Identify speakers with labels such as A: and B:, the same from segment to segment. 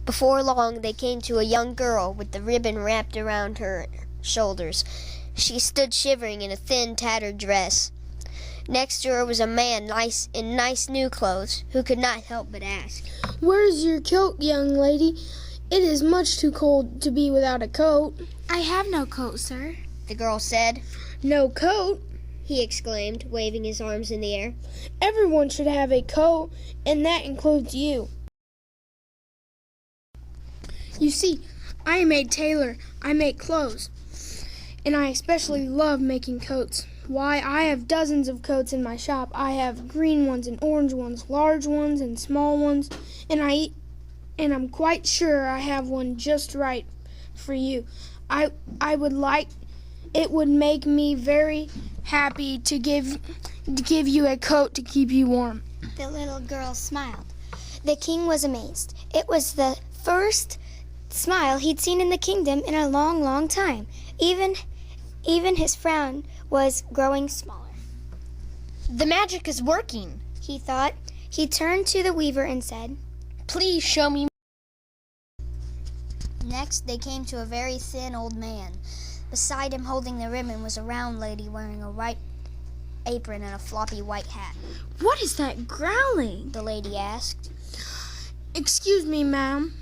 A: Before long they came to a young girl with the ribbon wrapped around her shoulders. She stood shivering in a thin, tattered dress. Next to her was a man in nice new clothes, who could not help but ask,
B: "Where's your coat, young lady? It is much too cold to be without a coat."
C: "I have no coat, sir,"
A: the girl said.
B: "No coat?"
A: he exclaimed, waving his arms in the air.
B: "Everyone should have a coat, and that includes you. You see, I am a tailor. I make clothes, and I especially love making coats. Why, I have dozens of coats in my shop. I have green ones and orange ones, large ones and small ones, and I'm quite sure I have one just right for you. It would make me very happy to give you a coat to keep you warm."
C: The little girl smiled. The king was amazed. It was the first smile he'd seen in the kingdom in a long, long time. Even his frown was growing smaller.
A: "The magic is working,"
C: he thought. He turned to the weaver and said,
A: "Please show me."
C: Next, they came to a very thin old man. Beside him, holding the ribbon, was a round lady wearing a white apron and a floppy white hat.
B: "What is that growling?"
C: the lady asked.
B: "Excuse me, ma'am,"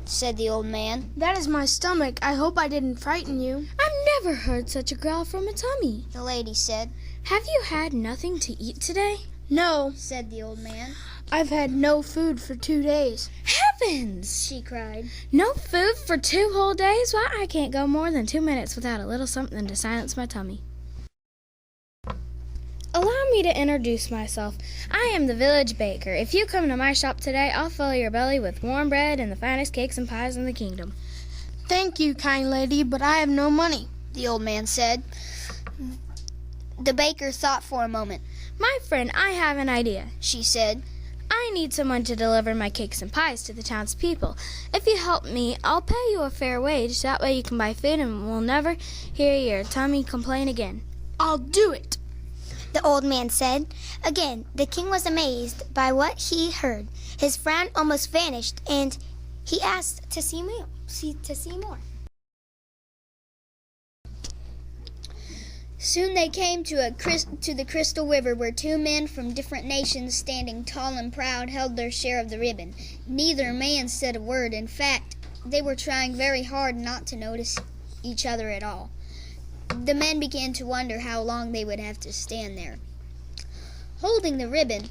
C: said the old man.
B: "that is my stomach. I hope I didn't frighten you."
D: "I've never heard such a growl from a tummy,"
C: the lady said.
D: "Have you had nothing to eat today?"
B: "No,"
C: said the old man.
B: "I've had no food for 2 days."
D: "Heavens!"
C: she cried.
D: "No food for 2 whole days? Why, I can't go more than 2 minutes without a little something to silence my tummy." "Allow me to introduce myself. I am the village baker. If you come to my shop today, I'll fill your belly with warm bread and the finest cakes and pies in the kingdom."
B: "Thank you, kind lady, but I have no money,"
C: the old man said. The baker thought for a moment.
D: "My friend, I have an idea,"
C: she said.
D: "I need someone to deliver my cakes and pies to the townspeople. If you help me, I'll pay you a fair wage. That way you can buy food and we'll never hear your tummy complain again."
B: "I'll do it,"
C: the old man said. Again, the king was amazed by what he heard. His frown almost vanished, and he asked to see more. Soon they came to the crystal river, where 2 men from different nations, standing tall and proud, held their share of the ribbon. Neither man said a word. In fact, they were trying very hard not to notice each other at all. The men began to wonder how long they would have to stand there, holding the ribbon.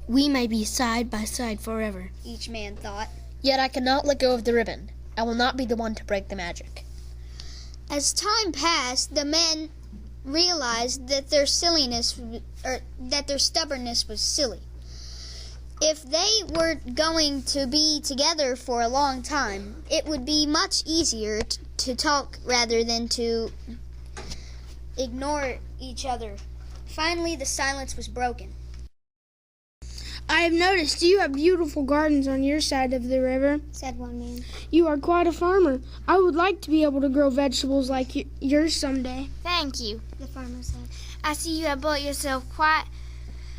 A: "We may be side by side forever,"
C: Each man thought.
A: "Yet I cannot let go of the ribbon. I will not be the one to break the magic."
C: As time passed, the men realized that their stubbornness was silly. If they were going to be together for a long time, it would be much easier to talk rather than to ignore each other. Finally, the silence was broken.
B: "I have noticed you have beautiful gardens on your side of the river,"
C: said one man.
B: "You are quite a farmer. I would like to be able to grow vegetables like yours someday."
C: "Thank you," the farmer said. "I see you have built yourself quite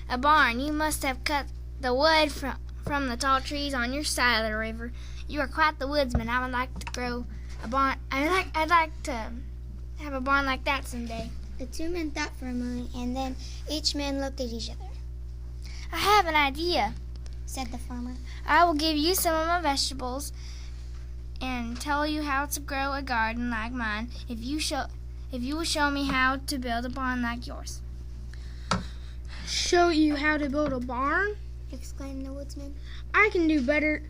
C: a barn. You must have cut the wood from the tall trees on your side of the river. You are quite the woodsman. I would like to grow a barn. I'd like to have a barn like that someday." The 2 men thought for a moment, and then each man looked at each other. "I have an idea," said the farmer. "I will give you some of my vegetables and tell you how to grow a garden like mine if you will show me how to build a barn like yours."
B: "Show you how to build a barn?"
C: exclaimed the woodsman.
B: I can do better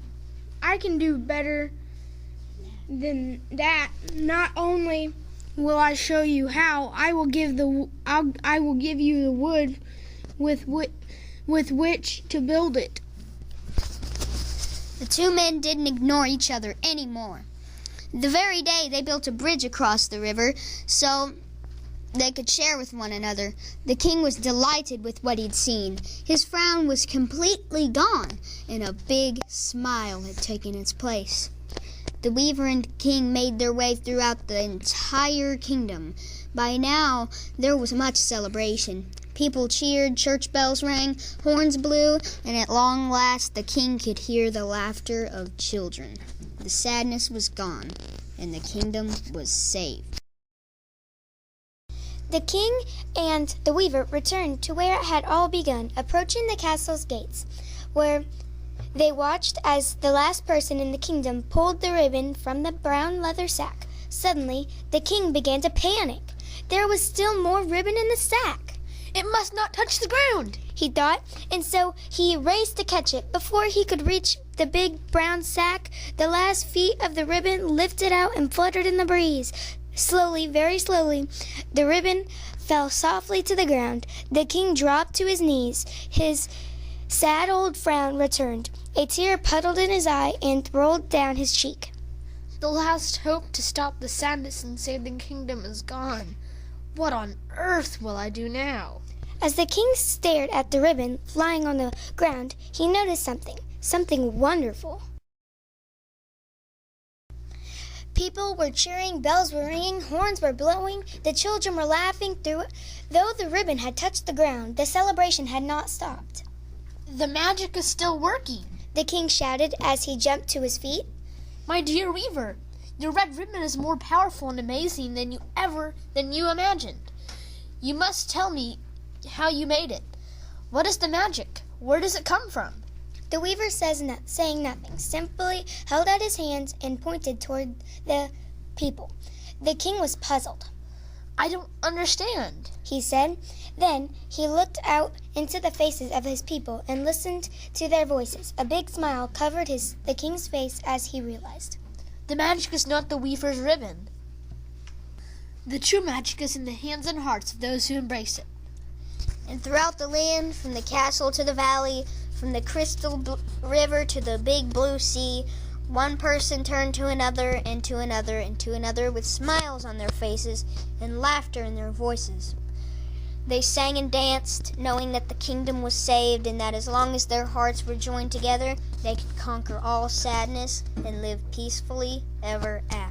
B: than that. Not only will I show you how, I will give you the wood with which to build it." The 2 men didn't ignore each other anymore. The very day they built a bridge across the river so they could share with one another. The king was delighted with what he'd seen. His frown was completely gone, and a big smile had taken its place. The weaver and the king made their way throughout the entire kingdom. By now, there was much celebration. People cheered, church bells rang, horns blew, and at long last the king could hear the laughter of children. The sadness was gone, and the kingdom was saved.
C: The king and the weaver returned to where it had all begun, approaching the castle's gates, where they watched as the last person in the kingdom pulled the ribbon from the brown leather sack. Suddenly, the king began to panic. There was still more ribbon in the sack.
D: It must not touch the ground,
C: he thought, and so he raced to catch it. Before he could reach the big brown sack, the last feet of the ribbon lifted out and fluttered in the breeze. Slowly, very slowly, the ribbon fell softly to the ground. The king dropped to his knees. His sad old frown returned. A tear puddled in his eye and rolled down his cheek.
D: The last hope to stop the sadness and save the kingdom is gone. What on earth will I do now?
C: As the king stared at the ribbon lying on the ground, he noticed something wonderful. People were cheering, bells were ringing, horns were blowing, the children were laughing. Though the ribbon had touched the ground, the celebration had not stopped.
D: The magic is still working,
C: the king shouted as he jumped to his feet.
D: My dear weaver, your red ribbon is more powerful and amazing than you imagined. You must tell me how you made it. What is the magic? Where does it come from?
C: The weaver saying nothing, simply held out his hands and pointed toward the people. The king was puzzled.
D: I don't understand,
C: he said. Then he looked out into the faces of his people and listened to their voices. A big smile covered the king's face as he realized.
D: The magic is not the weaver's ribbon. The true magic is in the hands and hearts of those who embrace it.
A: And throughout the land, from the castle to the valley, from the crystal river to the big blue sea, one person turned to another and to another and to another with smiles on their faces and laughter in their voices. They sang and danced, knowing that the kingdom was saved and that as long as their hearts were joined together, they could conquer all sadness and live peacefully ever after.